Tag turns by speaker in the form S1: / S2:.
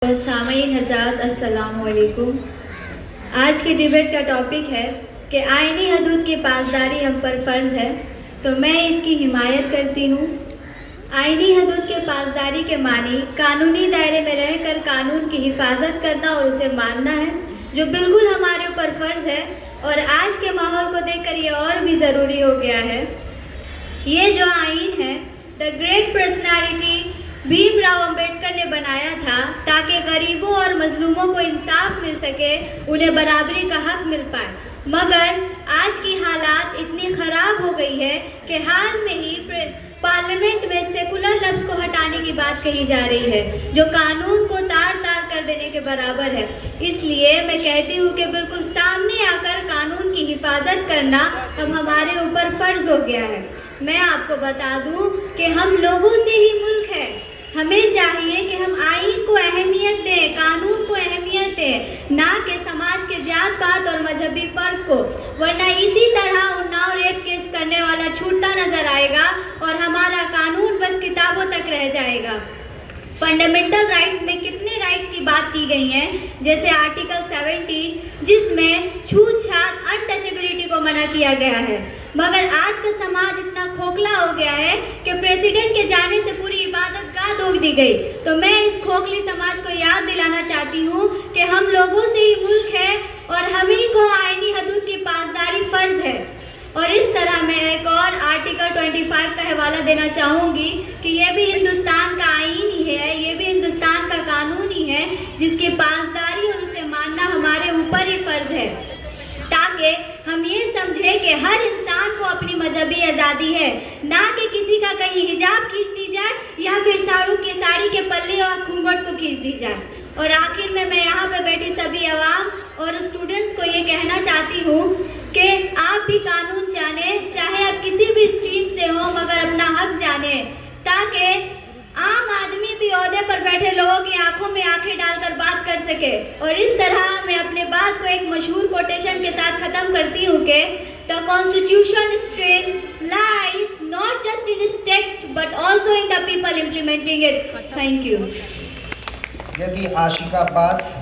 S1: سامعین حضرات السلام علیکم. آج کی ڈیبیٹ کا ٹاپک ہے کہ آئینی حدود کی پاسداری ہم پر فرض ہے، تو میں اس کی حمایت کرتی ہوں. آئینی حدود کے پاسداری کے معنی قانونی دائرے میں رہ کر قانون کی حفاظت کرنا اور اسے ماننا ہے، جو بالکل ہمارے اوپر فرض ہے اور آج کے ماحول کو دیکھ کر یہ اور بھی ضروری ہو گیا ہے. یہ جو آئین ہے the great personality Bhim Rao Ambedkar نے بنایا تھا تاکہ غریبوں اور مظلوموں کو انصاف مل سکے، انہیں برابری کا حق مل پائے. مگر آج کی حالات اتنی خراب ہو گئی ہے کہ حال میں ہی پارلیمنٹ میں سیکولر لفظ کو ہٹانے کی بات کہی جا رہی ہے، جو قانون کو تار تار کر دینے کے برابر ہے. اس لیے میں کہتی ہوں کہ بالکل سامنے آ کر قانون کی حفاظت کرنا اب ہمارے اوپر فرض ہو گیا ہے. میں آپ کو بتا دوں کہ ہم لوگوں سے ہی ملک ہے. ہمیں چاہیے کہ ہم آئین کو اہمیت دیں، قانون کو اہمیت دیں، نہ کہ سماج کے جات پات اور مذہبی فرق کو، ورنہ اسی طرح اناؤ ریپ کیس کرنے والا چھوٹتا نظر آئے گا اور ہمارا قانون بس کتابوں تک رہ جائے گا. فنڈامنٹل رائٹس میں کتنے رائٹس کی بات کی گئی ہیں، جیسے آرٹیکل 17 جس میں چھوت چھات انٹچیبلٹی کو منع کیا گیا ہے. مگر آج کا سماج اتنا کھوکھلا ہو گیا ہے کہ پریزیڈنٹ کے جانے سے پوری عبادت گاہ روک دی گئی. تو میں اس کھوکھلی سماج کو یاد دلانا چاہتی ہوں کہ ہم لوگوں سے ہی ملک ہے اور ہمیں کو آئینی حدود کی پاسداری فرض ہے. اور اس طرح میں ایک اور آرٹیکل 25 کا حوالہ دینا چاہوں گی کہ یہ بھی ہندوستان کا آئین ہی ہے، یہ بھی ہندوستان کا قانون ہی ہے جس کی پاسداری اور اسے ماننا ہمارے اوپر ہی فرض ہے، تاکہ ہم یہ سمجھیں کہ ہر انسان کو اپنی مذہبی آزادی ہے، نہ کہ کسی کا کہیں حجاب کھینچ دی جائے یا پھر ساڑی کے پلے اور گھونگھٹ کو کھینچ دی جائے. اور آخر میں یہاں پہ بیٹھی سبھی عوام اور اسٹوڈنٹس کو یہ کہنا چاہتی ہوں کہ آپ بھی قانون جانیں، چاہے آپ کسی بھی اسٹریم سے ہوں، مگر اپنا حق جانیں، تاکہ عام آدمی بھی عہدے پر بیٹھے لوگوں کی آنکھوں میں آنکھیں ڈال کر بات کر سکے. اور اس طرح میں اپنے بات کو ایک مشہور کوٹیشن کے ساتھ ختم کرتی ہوں کہ The Constitution's strength lies not just in its text but also in the people implementing it. Thank you.
S2: یہ تھی عاشقہ عباس.